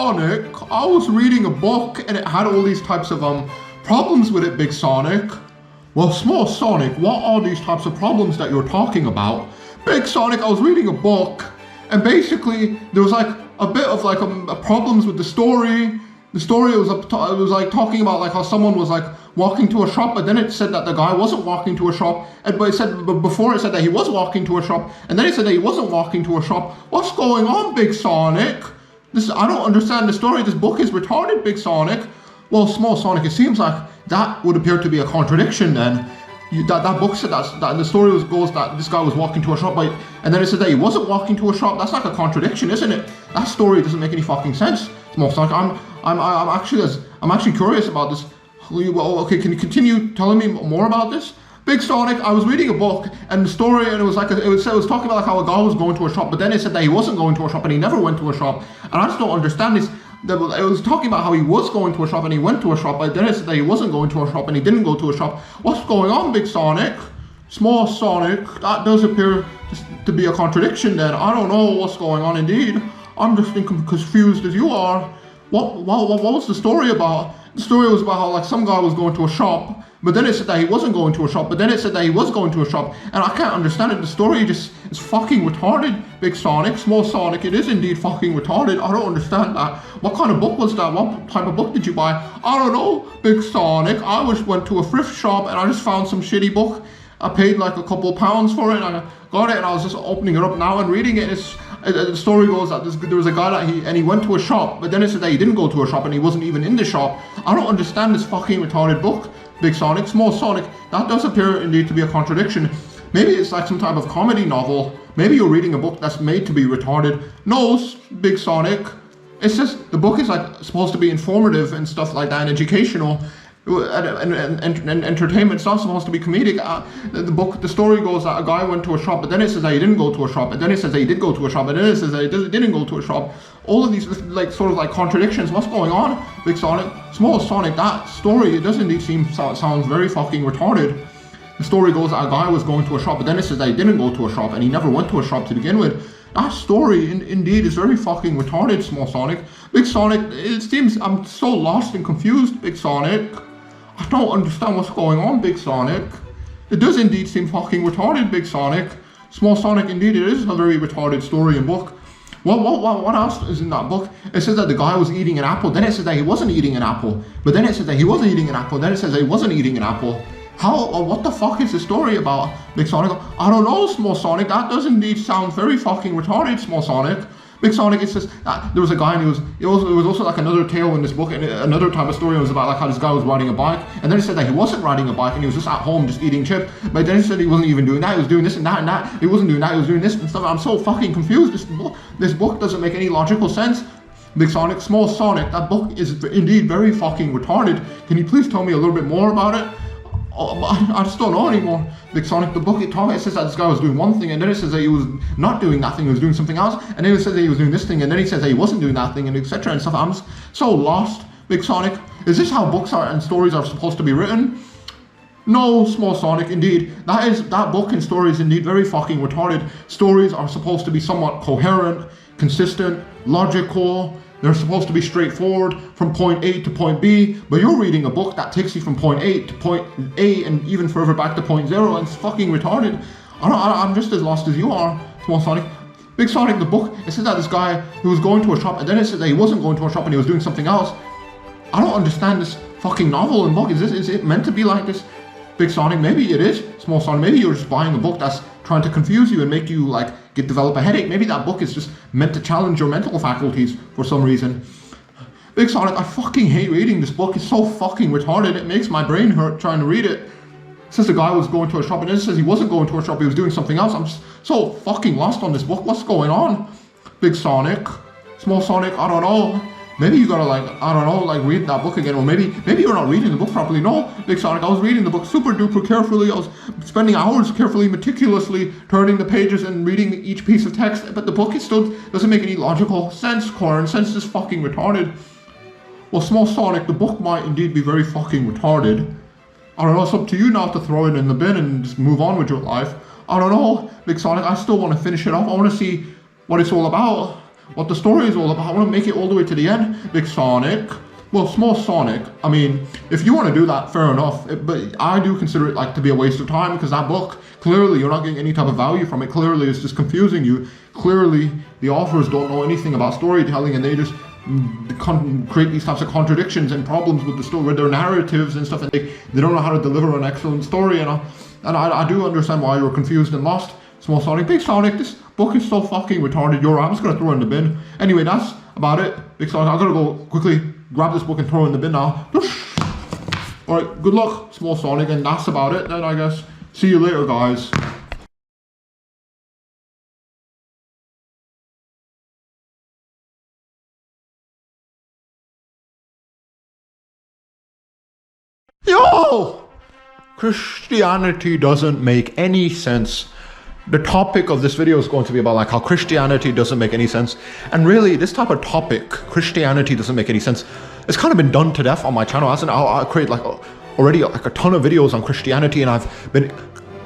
Sonic, I was reading a book and it had all these types of problems with it, Big Sonic. Well, Small Sonic, what are these types of problems that you're talking about? Big Sonic, I was reading a book and basically there was like a bit of like problems with the story. The story was like talking about like how someone was like walking to a shop, but then it said that the guy wasn't walking to a shop, but it said before it said that he was walking to a shop, and then it said that he wasn't walking to a shop. What's going on, Big Sonic? I don't understand the story. This book is retarded, Big Sonic. Well, Small Sonic, it seems like that would appear to be a contradiction then. That book said that the story goes that this guy was walking to a shop, and then it said that he wasn't walking to a shop. That's like a contradiction, isn't it? That story doesn't make any fucking sense. Small Sonic, I'm actually curious about this. Okay, can you continue telling me more about this? Big Sonic, I was reading a book and the story, and it was talking about like how a guy was going to a shop, but then it said that he wasn't going to a shop and he never went to a shop, and I just don't understand this. It was talking about how he was going to a shop and he went to a shop, but then it said that he wasn't going to a shop and he didn't go to a shop. What's going on, Big Sonic? Small Sonic, that does appear to be a contradiction then. I don't know what's going on indeed. I'm just confused as you are. What was the story about? The story was about how like some guy was going to a shop, but then it said that he wasn't going to a shop, but then it said that he was going to a shop, and I can't understand it. The story just is fucking retarded, Big Sonic. Small Sonic, it is indeed fucking retarded. I don't understand that. What kind of book was that? What type of book did you buy? I don't know, Big Sonic. I went to a thrift shop and I just found some shitty book. I paid like a couple pounds for it and I got it, and I was just opening it up now and reading it. The story goes that there was a guy that he went to a shop, but then it said that he didn't go to a shop and he wasn't even in the shop. I don't understand this fucking retarded book, Big Sonic. Small Sonic, that does appear indeed to be a contradiction. Maybe it's like some type of comedy novel. Maybe you're reading a book that's made to be retarded. No, Big Sonic. It's just the book is like supposed to be informative and stuff like that and educational. And entertainment. It's not supposed to be comedic. The story goes that a guy went to a shop, but then it says that he didn't go to a shop, and then it says that he did go to a shop, and then it says that he didn't go to a shop. All of these like sort of like contradictions. What's going on, Big Sonic? Small Sonic, that story, it does indeed sounds very fucking retarded. The story goes that a guy was going to a shop, but then it says that he didn't go to a shop, and he never went to a shop to begin with. That story indeed is very fucking retarded, Small Sonic. Big Sonic, it seems I'm so lost and confused, Big Sonic. I don't understand what's going on, Big Sonic. It does indeed seem fucking retarded, Big Sonic. Small Sonic, indeed, it is a very retarded story and book. What else is in that book? It says that the guy was eating an apple, then it says that he wasn't eating an apple, but then it says that he wasn't eating an apple, then it says that he wasn't eating an apple. What the fuck is the story about, Big Sonic? I don't know, Small Sonic. That does indeed sound very fucking retarded, Small Sonic. Big Sonic, it's just there was a guy and it was also like another tale in this book, and another type of story was about like how this guy was riding a bike, and then it said that he wasn't riding a bike and he was just at home just eating chips, but then it said he wasn't even doing that, he was doing this and that, he wasn't doing that, he was doing this and stuff. I'm so fucking confused. This book doesn't make any logical sense. Big Sonic, Small Sonic, that book is indeed very fucking retarded. Can you please tell me a little bit more about it? I just don't know anymore. Big Sonic, the book, it says that this guy was doing one thing, and then it says that he was not doing that thing, he was doing something else, and then it says that he was doing this thing, and then he says that he wasn't doing that thing, and etc. and stuff. I'm so lost, Big Sonic. Is this how books are and stories are supposed to be written? No, Small Sonic, indeed. That book and story is indeed very fucking retarded. Stories are supposed to be somewhat coherent, consistent, logical. They're supposed to be straightforward from point A to point B, but you're reading a book that takes you from point A to point A and even further back to point zero, and it's fucking retarded. I'm just as lost as you are, Small Sonic. Big Sonic, the book, it says that this guy who was going to a shop, and then it says that he wasn't going to a shop and he was doing something else. I don't understand this fucking novel and book. Is it meant to be like this? Big Sonic, maybe it is. Small Sonic, maybe you're just buying a book that's trying to confuse you and make you like develop a headache. Maybe that book is just meant to challenge your mental faculties for some reason. Big Sonic, I fucking hate reading this book. It's so fucking retarded. It makes my brain hurt trying to read it. It says the guy was going to a shop, and then it says he wasn't going to a shop, he was doing something else. I'm just so fucking lost on this book. What's going on? Big Sonic, Small Sonic, I don't know. Maybe you gotta read that book again, or maybe you're not reading the book properly. No, Big Sonic, I was reading the book super duper carefully. I was spending hours carefully, meticulously turning the pages and reading each piece of text, but the book still doesn't make any logical sense, Corin. Sense is fucking retarded. Well, Small Sonic, the book might indeed be very fucking retarded. I don't know, it's up to you now to throw it in the bin and just move on with your life. I don't know, Big Sonic, I still want to finish it off. I want to see what it's all about. what the story is all about. I want to make it all the way to the end. Big Sonic. Well, Small Sonic, I mean, if you want to do that, fair enough. But I do consider it like to be a waste of time, because that book, clearly you're not getting any type of value from it. Clearly it's just confusing you. Clearly the authors don't know anything about storytelling, and they just create these types of contradictions and problems with the story, with their narratives and stuff, and they don't know how to deliver an excellent story. And I do understand why you're confused and lost. Small Sonic, Big Sonic, this book is so fucking retarded. I'm just gonna throw it in the bin. Anyway, that's about it. Big Sonic, I'm gonna go quickly grab this book and throw it in the bin now. Alright, good luck, Small Sonic, and that's about it then, I guess. See you later, guys. Yo! Christianity doesn't make any sense. The topic of this video is going to be about like how Christianity doesn't make any sense. And really, this type of topic, Christianity doesn't make any sense, it's kind of been done to death on my channel, hasn't it? I create like already like a ton of videos on Christianity, and I've been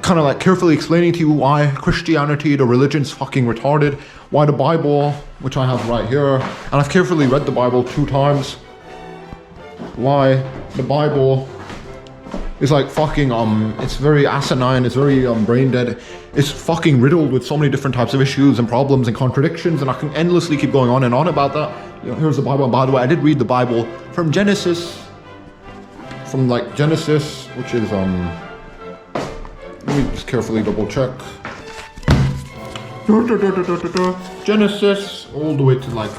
kind of like carefully explaining to you why Christianity, the religion's fucking retarded, why the Bible, which I have right here, and I've carefully read the Bible 2 times, why the Bible is like fucking it's very asinine, it's very brain dead, it's fucking riddled with so many different types of issues and problems and contradictions, and I can endlessly keep going on and on about that. You know, here's the Bible, and by the way, I did read the Bible from Genesis, which is let me just carefully double check. Genesis all the way to like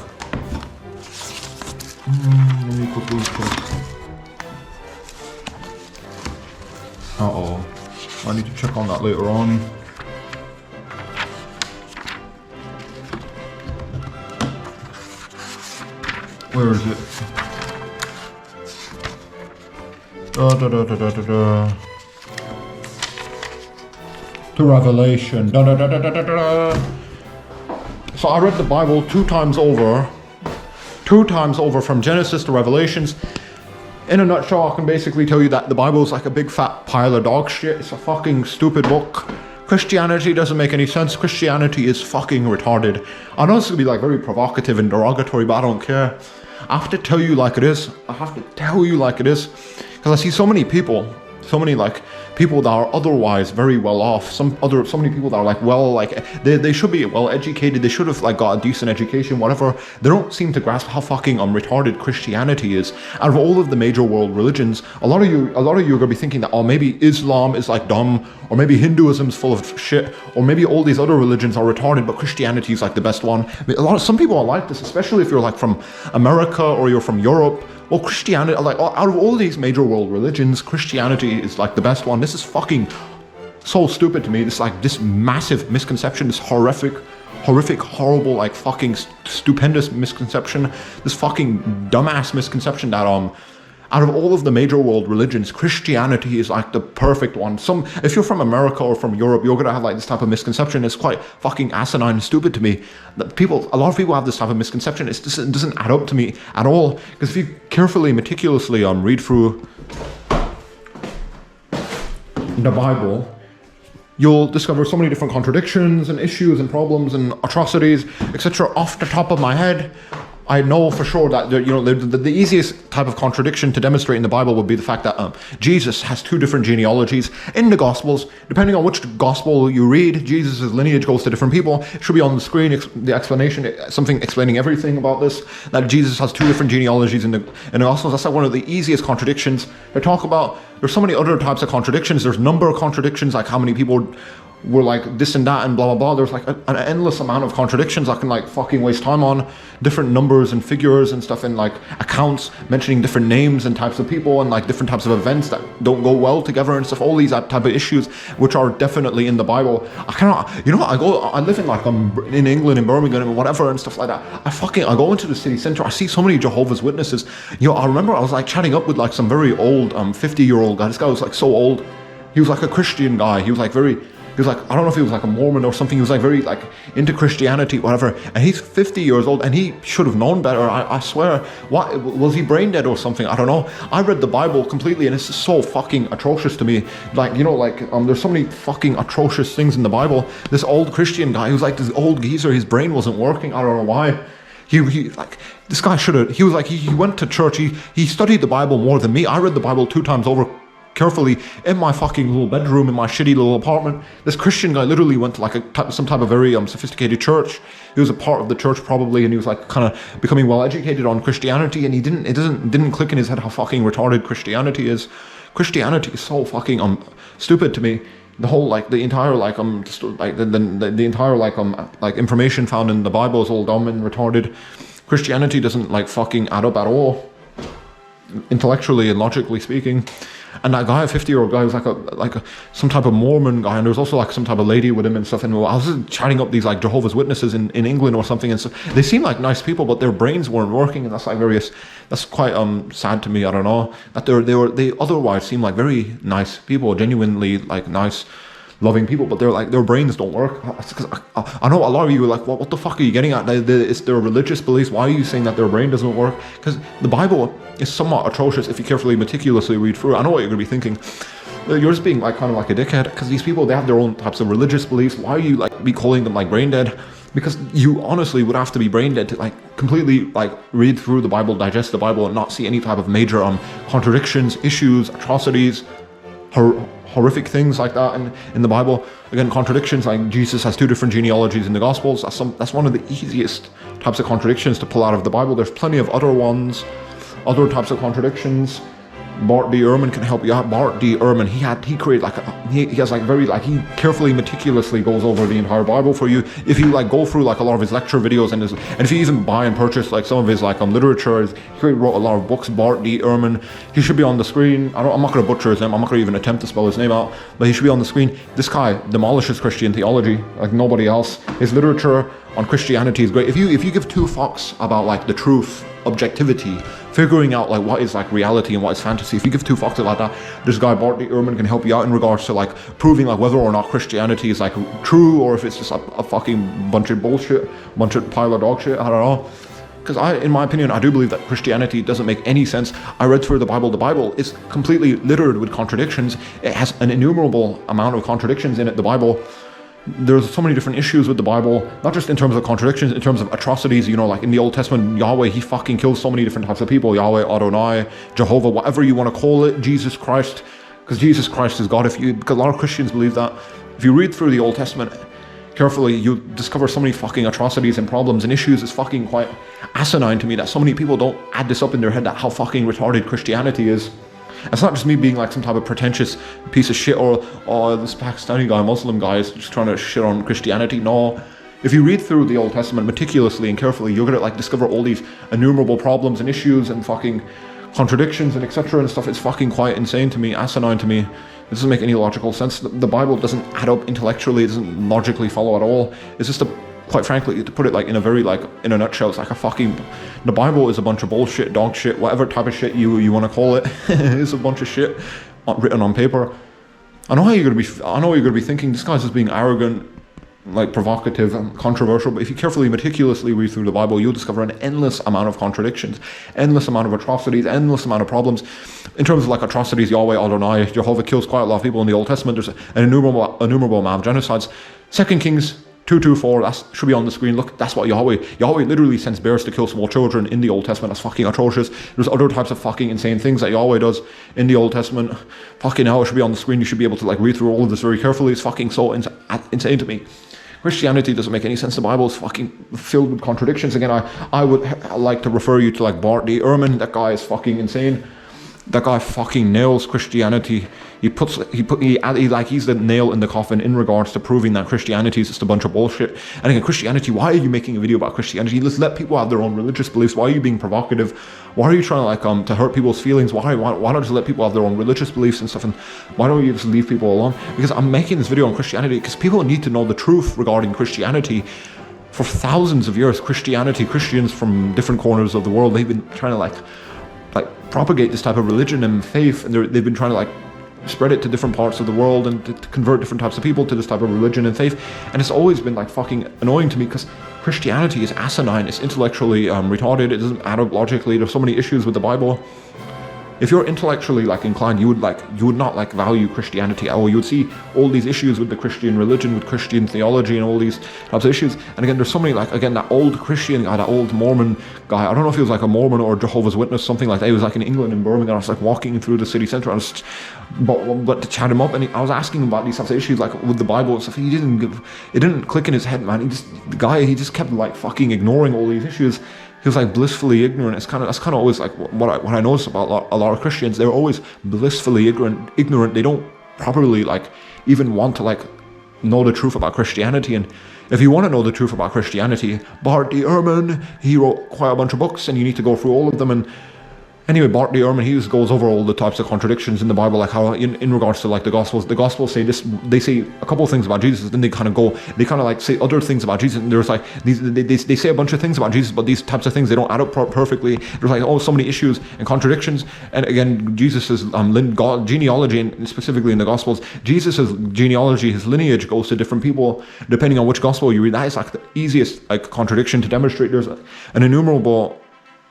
let me quickly check. I need to check on that later on. Where is it? To Revelation. So I read the Bible 2 times over. 2 times over from Genesis to Revelations. In a nutshell, I can basically tell you that the Bible is like a big fat pile of dog shit. It's a fucking stupid book. Christianity doesn't make any sense. Christianity is fucking retarded. I know this could be like very provocative and derogatory, but I don't care. I have to tell you like it is. Because I see so many people, people that are otherwise very well off, so many people that are like, well, like they should be well educated, they should have like got a decent education, whatever. They don't seem to grasp how fucking retarded Christianity is. Out of all of the major world religions, a lot of you are gonna be thinking that, oh, maybe Islam is like dumb, or maybe Hinduism's full of shit, or maybe all these other religions are retarded, but Christianity is like the best one. I mean, some people are like this, especially if you're like from America or you're from Europe. Well, Christianity, like out of all these major world religions, Christianity is like the best one. This is fucking so stupid to me. This like this massive misconception, this horrific, horrible, like fucking stupendous misconception, this fucking dumbass misconception that out of all of the major world religions, Christianity is like the perfect one. If you're from America or from Europe, you're gonna have like this type of misconception. It's quite fucking asinine and stupid to me. A lot of people have this type of misconception. It doesn't add up to me at all. Because if you carefully, meticulously read through the Bible, you'll discover so many different contradictions and issues and problems and atrocities, etc. Off the top of my head, I know for sure that the easiest type of contradiction to demonstrate in the Bible would be the fact that Jesus has 2 different genealogies in the Gospels. Depending on which Gospel you read, Jesus' lineage goes to different people. It should be on the screen, the explanation, something explaining everything about this, that Jesus has 2 different genealogies in the Gospels. That's like one of the easiest contradictions to talk about. There's so many other types of contradictions. There's number of contradictions, like how many people were like this and that and blah blah blah. There's like an endless amount of contradictions I can like fucking waste time on. Different numbers and figures and stuff in like accounts mentioning different names and types of people and like different types of events that don't go well together and stuff. All these type of issues which are definitely in the Bible. I cannot, I live in like in England, in Birmingham and whatever and stuff like that. I go into the city center, I see so many Jehovah's Witnesses. I remember I was like chatting up with like some very old 50-year-old guy. This guy was like so old. He was like a Christian guy. He was like very He was like, I don't know if he was like a Mormon or something. He was like very like into Christianity, whatever. And he's 50 years old, and he should have known better. I swear. What was he brain dead or something? I don't know. I read the Bible completely, and it's just so fucking atrocious to me. Like, you know, like there's so many fucking atrocious things in the Bible. This old Christian guy, he was like this old geezer. His brain wasn't working. I don't know why. He like, this guy should have. He was like, he went to church. He studied the Bible more than me. I read the Bible 2 times over, carefully, in my fucking little bedroom in my shitty little apartment. This Christian guy literally went to like some type of very sophisticated church. He was a part of the church probably, and he was like kind of becoming well educated on Christianity, and it didn't click in his head how fucking retarded Christianity is. Christianity is so fucking stupid to me. The whole like the entire like the entire like information found in the Bible is all dumb and retarded. Christianity doesn't like fucking add up at all, intellectually and logically speaking. And that guy, a 50-year-old guy, was like some type of Mormon guy, and there was also like some type of lady with him and stuff. And I was just chatting up these like Jehovah's Witnesses in England or something, and so they seem like nice people, but their brains weren't working, and that's like that's quite sad to me. I don't know that they otherwise seem like very nice people, genuinely like nice, loving people, but they're like their brains don't work. Because I know a lot of you are like, what the fuck are you getting at? It's their religious beliefs. Why are you saying that their brain doesn't work? Because the Bible is somewhat atrocious if you carefully, meticulously read through it. I know what you're going to be thinking. You're just being like kind of like a dickhead, because these people, they have their own types of religious beliefs. Why are you like be calling them like brain dead? Because you honestly would have to be brain dead to like completely like read through the Bible, digest the Bible, and not see any type of major contradictions, issues, atrocities, horrific things like that in the Bible. Again, contradictions, like Jesus has 2 different genealogies in the Gospels. That's one of the easiest types of contradictions to pull out of the Bible. There's plenty of other ones, other types of contradictions. Bart D. Ehrman can help you out. Bart D. Ehrman, he created like he has like very like he carefully, meticulously goes over the entire Bible for you. If you like go through like a lot of his lecture videos and if you even buy and purchase like some of his like literature, he wrote a lot of books. Bart D. Ehrman, he should be on the screen. I'm not going to butcher his name. I'm not going to even attempt to spell his name out, but he should be on the screen. This guy demolishes Christian theology like nobody else. His literature on Christianity is great. If you give 2 fucks about like the truth, objectivity, figuring out like what is like reality and what is fantasy, if you give 2 fucks about that, this guy Bart D. Ehrman can help you out in regards to like proving like whether or not Christianity is like true, or if it's just a fucking bunch of bullshit, bunch of pile of dog shit. I don't know. Because in my opinion, I do believe that Christianity doesn't make any sense. I read through the Bible. The Bible is completely littered with contradictions. It has an innumerable amount of contradictions in it, the Bible. There's so many different issues with the Bible, not just in terms of contradictions, in terms of atrocities. You know, like in the Old Testament, Yahweh, he fucking kills so many different types of people. Yahweh, Adonai, Jehovah, whatever you want to call it, Jesus Christ, because Jesus Christ is God. Because a lot of Christians believe that. If you read through the Old Testament carefully, you discover so many fucking atrocities and problems and issues. It's fucking quite asinine to me that so many people don't add this up in their head, that how fucking retarded Christianity is. It's not just me being like some type of pretentious piece of shit, or this Pakistani guy, Muslim guy, is just trying to shit on Christianity. No. If you read through the Old Testament meticulously and carefully, you're gonna like discover all these innumerable problems and issues and fucking contradictions and etc. and stuff. It's fucking quite insane to me, asinine to me. It doesn't make any logical sense. The Bible doesn't add up intellectually. It doesn't logically follow at all. It's just quite frankly, to put it like in a nutshell, it's like the Bible is a bunch of bullshit, dog shit, whatever type of shit you want to call it. It's a bunch of shit written on paper. I know you're gonna be thinking, this guy's just being arrogant, like provocative and controversial, but if you carefully, meticulously read through the Bible, you'll discover an endless amount of contradictions, endless amount of atrocities, endless amount of problems. In terms of like atrocities, Yahweh, Adonai, Jehovah kills quite a lot of people in the Old Testament. There's an innumerable amount of genocides. 2 Kings 2:24, that should be on the screen. Look, that's what Yahweh literally sends bears to kill small children in the Old Testament. That's fucking atrocious. There's other types of fucking insane things that Yahweh does in the Old Testament. Fucking hell, it should be on the screen. You should be able to like read through all of this very carefully. It's fucking so insane to me. Christianity doesn't make any sense. The Bible is fucking filled with contradictions. Again, I would like to refer you to like Bart D. Ehrman. That guy is fucking insane. That guy fucking nails Christianity. He's the nail in the coffin in regards to proving that Christianity is just a bunch of bullshit. And again, Christianity, why are you making a video about Christianity? Let's let people have their own religious beliefs. Why are you being provocative? Why are you trying to like to hurt people's feelings? Why not just let people have their own religious beliefs and stuff? And why don't you just leave people alone? Because I'm making this video on Christianity because people need to know the truth regarding Christianity. For thousands of years, Christians from different corners of the world, they've been trying to like propagate this type of religion and faith, and they've been trying to like spread it to different parts of the world and to convert different types of people to this type of religion and faith. And it's always been like fucking annoying to me because Christianity is asinine, it's intellectually retarded, it doesn't add up logically. There's so many issues with the Bible. If you're intellectually like inclined, you would not like value Christianity at all. You would see all these issues with the Christian religion, with Christian theology, and all these types of issues. And again, there's so many, like, again, that old Christian guy, that old Mormon guy. I don't know if he was like a Mormon or a Jehovah's Witness, something like that. He was like in England, in Birmingham. I was like walking through the city centre. I was but to chat him up, and I was asking him about these types of issues, like with the Bible and stuff. It didn't click in his head, man. He just kept like fucking ignoring all these issues. He was like blissfully ignorant. That's kind of always like what I notice about a lot of Christians. They're always blissfully ignorant. They don't properly like even want to like know the truth about Christianity. And if you want to know the truth about Christianity, Bart D. Ehrman, he wrote quite a bunch of books, and you need to go through all of them. And anyway, Bart D. Ehrman, he just goes over all the types of contradictions in the Bible, like how in regards to like the Gospels say this, they say a couple of things about Jesus, then they kind of like say other things about Jesus, and there's like they say a bunch of things about Jesus, but these types of things, they don't add up perfectly. There's like so many issues and contradictions. And again, Jesus's genealogy, and specifically in the Gospels, Jesus's genealogy, his lineage goes to different people depending on which Gospel you read. That is like the easiest like contradiction to demonstrate. There's an innumerable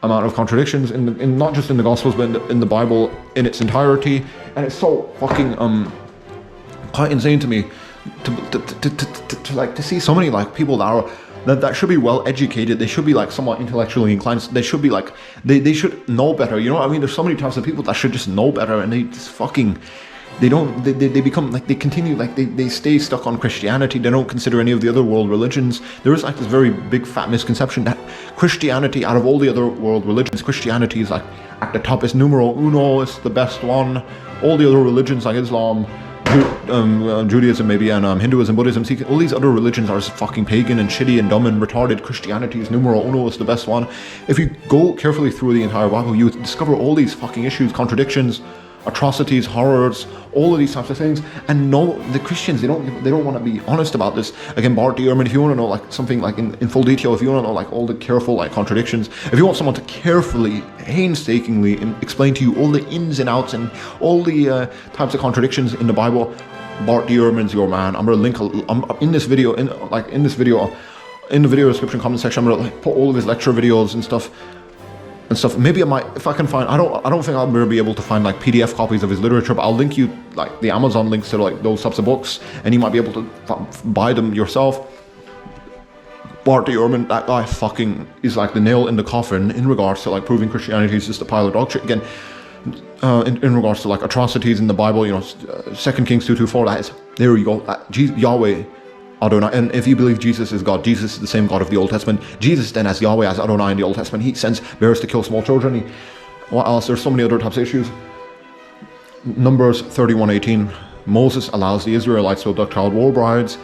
amount of contradictions in not just in the Gospels, but in the Bible in its entirety. And it's so fucking quite insane to me to see so many like people that should be well educated. They should be like somewhat intellectually inclined. They should be like they should know better. You know what I mean? There's so many types of people that should just know better, and they just fucking they become like they stay stuck on Christianity. They don't consider any of the other world religions. There is like this very big fat misconception that Christianity, out of all the other world religions, Christianity is like at the top, is numero uno, it's the best one. All the other religions like Islam, Judaism maybe, and Hinduism, Buddhism, Sikh, all these other religions are just fucking pagan and shitty and dumb and retarded. Christianity is numero uno, is the best one. If you go carefully through the entire Bible, you discover all these fucking issues, contradictions, atrocities, horrors, all of these types of things. And no, the Christians, they don't want to be honest about this. Again, Bart D. Ehrman, if you want to know like something like in full detail, if you want to know like all the careful like contradictions, if you want someone to carefully, painstakingly explain to you all the ins and outs and all the types of contradictions in the Bible, Bart D. Ehrman's your man. I'm gonna link in this video, in the video description comment section. I'm gonna like put all of his lecture videos and stuff. Maybe I might, if I can find, I don't think I'll be able to find like PDF copies of his literature, but I'll link you like the Amazon links to like those types of books, and you might be able to buy them yourself. Bart D. Ehrman, that guy fucking is like the nail in the coffin in regards to like proving Christianity is just a pile of dog shit. Again, in regards to like atrocities in the Bible, 2 Kings 2:24, that is, there you go, Yahweh Adonai. And if you believe Jesus is God, Jesus is the same God of the Old Testament. Jesus then as Yahweh, as Adonai in the Old Testament. He sends bears to kill small children. What else? There's so many other types of issues. Numbers 31:18. Moses allows the Israelites to abduct child war brides.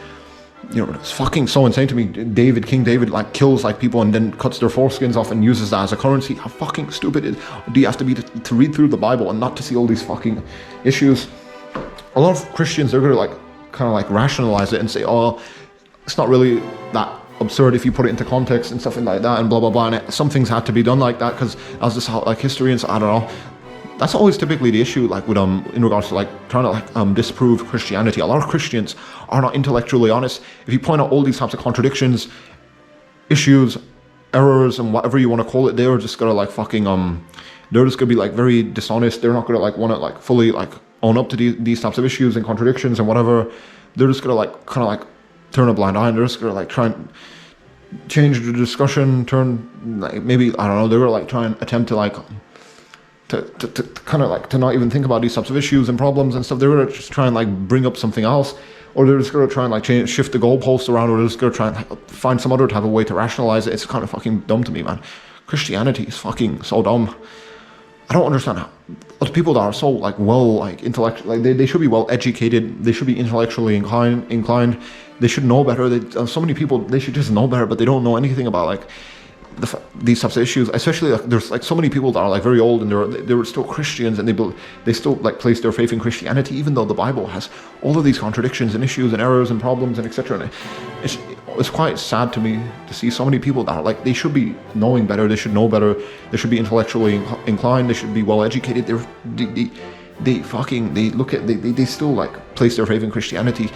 It's fucking so insane to me. King David like kills like people and then cuts their foreskins off and uses that as a currency. How fucking stupid do you have to be to read through the Bible and not to see all these fucking issues? A lot of Christians, they're gonna like kind of like rationalize it and say, oh, it's not really that absurd if you put it into context and stuff like that and blah blah blah, and some things had to be done like that because that's just how like history and so, I don't know. That's always typically the issue, like with in regards to like trying to like disprove Christianity. A lot of Christians are not intellectually honest. If you point out all these types of contradictions, issues, errors, and whatever you want to call it, they're just gonna like fucking they're just gonna be like very dishonest. They're not gonna like want to like fully like own up to these types of issues and contradictions and whatever. They're just gonna like kind of like turn a blind eye, and they're just gonna like try and change the discussion, maybe, I don't know, they're gonna like try and attempt to like to kind of like to not even think about these types of issues and problems and stuff. They're gonna just try and like bring up something else, or they're just gonna try and like shift the goalposts around, or they're just gonna try and find some other type of way to rationalize it. It's kind of fucking dumb to me, man. Christianity is fucking so dumb. I don't understand how other people that are so like well like intellectual, like they should be well educated, they should be intellectually inclined, they should know better. So many people, they should just know better, but they don't know anything about like these types of issues. Especially like there's like so many people that are like very old and they're still Christians, and they still like place their faith in Christianity, even though the Bible has all of these contradictions and issues and errors and problems and etc. And it's quite sad to me to see so many people that are like, they should be knowing better, they should know better, they should be intellectually inclined, they should be well educated. they look at, they still like place their faith in Christianity.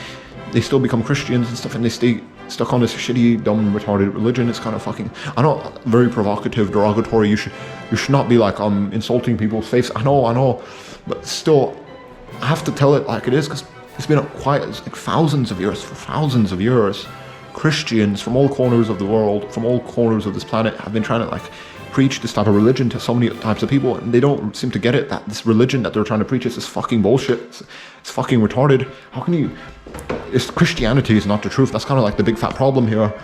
They still become Christians and stuff, and they stay stuck on this shitty, dumb, retarded religion. It's kind of fucking, I know, very provocative, derogatory. You should not be like insulting people's faiths. I know, but still, I have to tell it like it is, because it's been it's like thousands of years, Christians from all corners of the world, from all corners of this planet, have been trying to like preach this type of religion to so many types of people, and they don't seem to get it, that this religion that they're trying to preach is this fucking bullshit. It's fucking retarded. How can you, Christianity is not the truth. That's kind of like the big fat problem here.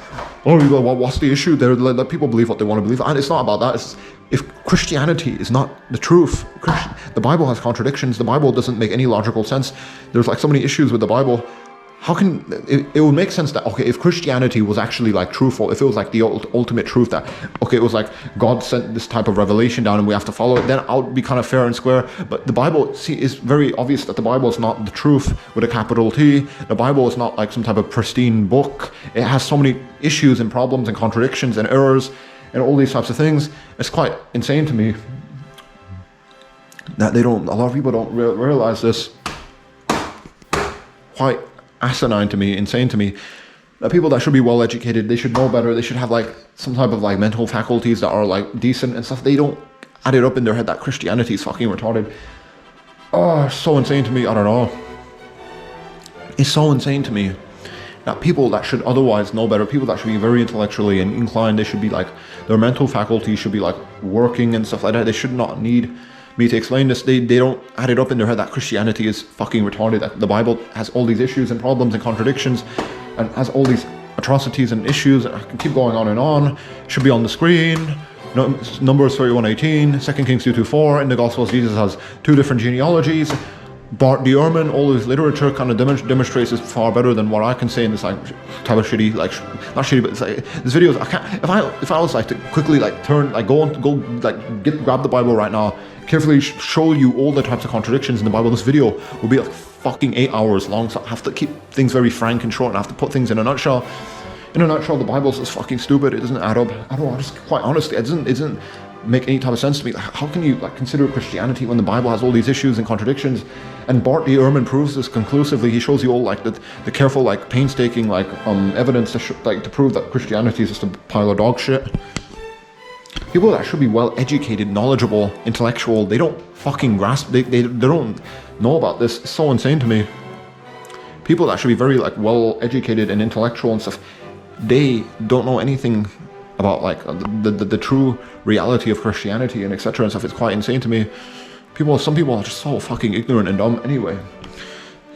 Oh, you go, well, what's the issue there? Let people believe what they want to believe, and it's not about that. If Christianity is not the truth, the Bible has contradictions. The Bible doesn't make any logical sense. There's like so many issues with the Bible. How can it would make sense that, okay, if Christianity was actually like truthful, if it was like the ultimate truth, that, okay, it was like God sent this type of revelation down and we have to follow it, then I would be kind of fair and square. But the Bible, see, is very obvious that the Bible is not the truth with a capital T. The Bible is not like some type of pristine book. It has so many issues and problems and contradictions and errors and all these types of things. It's quite insane to me that a lot of people don't realize this. Quite asinine to me, insane to me, that people that should be well educated, they should know better, they should have like some type of like mental faculties that are like decent and stuff, they don't add it up in their head that Christianity is fucking retarded. Oh, it's so insane to me. I don't know, it's so insane to me that people that should otherwise know better, people that should be very intellectually inclined, they should be like, their mental faculties should be like working and stuff like that, they should not need me to explain this. They don't add it up in their head that Christianity is fucking retarded, that the Bible has all these issues and problems and contradictions and has all these atrocities and issues. I can keep going on. It should be on the screen. Numbers 31:18, 2 Kings 2:24. In the Gospels, Jesus has 2 different genealogies. Bart D. Ehrman, all his literature kind of demonstrates this far better than what I can say in this like type of shitty, like not shitty, but it's like this videos. I can't, if I was like to quickly like turn, like go like grab the Bible right now, carefully show you all the types of contradictions in the Bible, this video will be like fucking 8 hours long. So I have to keep things very frank and short, and I have to put things in a nutshell. In a nutshell, the Bible's just fucking stupid. It doesn't add up. I don't know, just quite honestly, it doesn't make any type of sense to me. Like, how can you like consider Christianity when the Bible has all these issues and contradictions? And Bart D. Ehrman proves this conclusively. He shows you all like the careful, like painstaking, like evidence to prove that Christianity is just a pile of dog shit. People that should be well educated, knowledgeable, intellectual, they don't fucking grasp. They don't know about this. It's so insane to me. People that should be very like well educated and intellectual and stuff, they don't know anything about like the true reality of Christianity and etc. and stuff. It's quite insane to me. Some people are just so fucking ignorant and dumb anyway.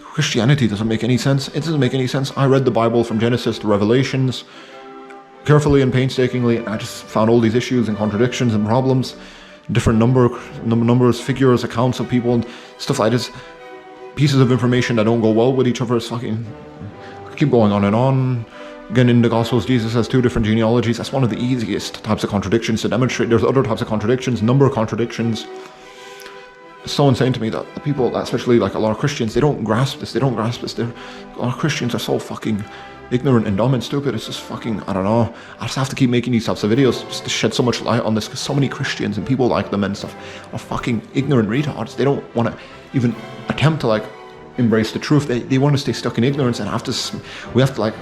Christianity doesn't make any sense. It doesn't make any sense. I read the Bible from Genesis to Revelations carefully and painstakingly, and I just found all these issues and contradictions and problems, different numbers, figures, accounts of people and stuff like this, pieces of information that don't go well with each other. It's fucking, I keep going on and on. Again, in the Gospels, Jesus has 2 different genealogies. That's one of the easiest types of contradictions to demonstrate. There's other types of contradictions, number of contradictions. It's so insane to me that the people, especially like a lot of Christians, they don't grasp this. A lot of Christians are so fucking ignorant and dumb and stupid. It's just fucking, I don't know. I just have to keep making these types of videos just to shed so much light on this, because so many Christians and people like them and stuff are fucking ignorant retards. They don't want to even attempt to like embrace the truth. They want to stay stuck in ignorance, and we have to like,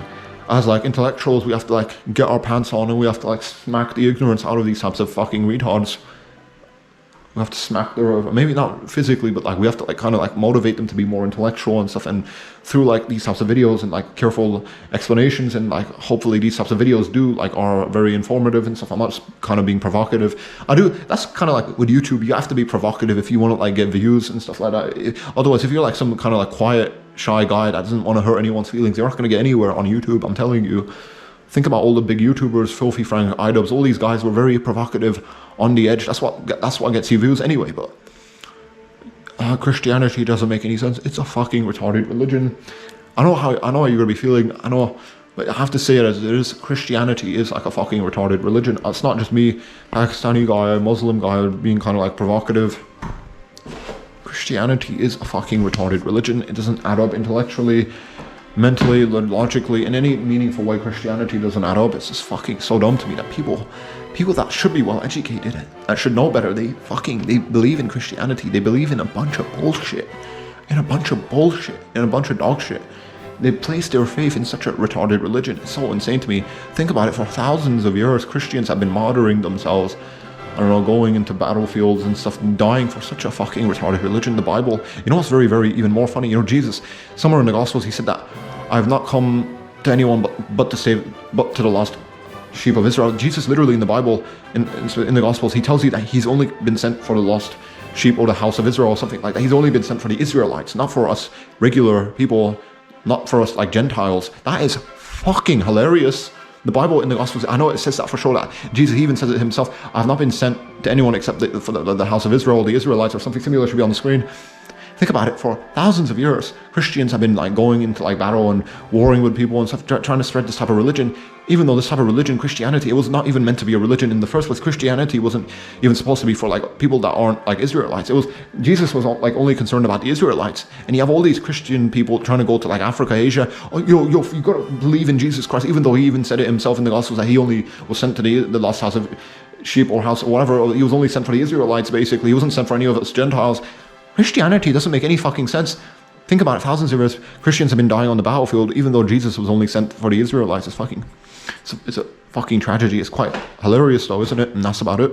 as like intellectuals, we have to like get our pants on and we have to like smack the ignorance out of these types of fucking retards. We have to smack their, maybe not physically, but like we have to like kind of like motivate them to be more intellectual and stuff. And through like these types of videos and like careful explanations, and like hopefully these types of videos are very informative and stuff. I'm not just kind of being provocative. That's kind of like with YouTube, you have to be provocative if you want to like get views and stuff like that. Otherwise, if you're like some kind of like quiet, shy guy that doesn't want to hurt anyone's feelings, you're not going to get anywhere on YouTube. I'm telling you. Think about all the big YouTubers, Filthy Frank, iDubbbz, all these guys were very provocative, on the edge. That's what gets you views anyway. But Christianity doesn't make any sense. It's a fucking retarded religion. I know how you're gonna be feeling. I know, but I have to say it as it is. Christianity is like a fucking retarded religion. It's not just me, Pakistani guy, Muslim guy, being kind of like provocative. Christianity is a fucking retarded religion. It doesn't add up intellectually. mentally, logically, in any meaningful way, Christianity doesn't add up. It's just fucking so dumb to me that people that should be well educated, that should know better, they believe in Christianity. They believe in a bunch of bullshit, in a bunch of dog shit. They place their faith in such a retarded religion. It's so insane to me. Think about it. For thousands of years, Christians have been martyring themselves, I don't know, going into battlefields and stuff, and dying for such a fucking retarded religion. The Bible, you know what's very, very even more funny? You know, Jesus, somewhere in the Gospels, he said that I have not come to anyone but to the lost sheep of Israel. Jesus literally in the Bible, in the Gospels, he tells you that he's only been sent for the lost sheep or the house of Israel or something like that. He's only been sent for the Israelites, not for us regular people, not for us like Gentiles. That is fucking hilarious. The Bible in the Gospels, I know it says that for sure, that Jesus even says it himself, I have not been sent to anyone except for the house of Israel, the Israelites, or something similar should be on the screen. Think about it, for thousands of years, Christians have been like going into like battle and warring with people and stuff, trying to spread this type of religion. Even though this type of religion, Christianity, it was not even meant to be a religion in the first place. Christianity wasn't even supposed to be for like people that aren't like Israelites. Jesus was like only concerned about the Israelites. And you have all these Christian people trying to go to like Africa, Asia. Oh, you got to believe in Jesus Christ, even though he even said it himself in the Gospels that he only was sent to the lost house of sheep or house or whatever. He was only sent for the Israelites, basically. He wasn't sent for any of us Gentiles. Christianity doesn't make any fucking sense. Think about it, thousands of years, Christians have been dying on the battlefield, even though Jesus was only sent for the Israelites. It's a fucking tragedy. It's quite hilarious though, isn't it? And that's about it.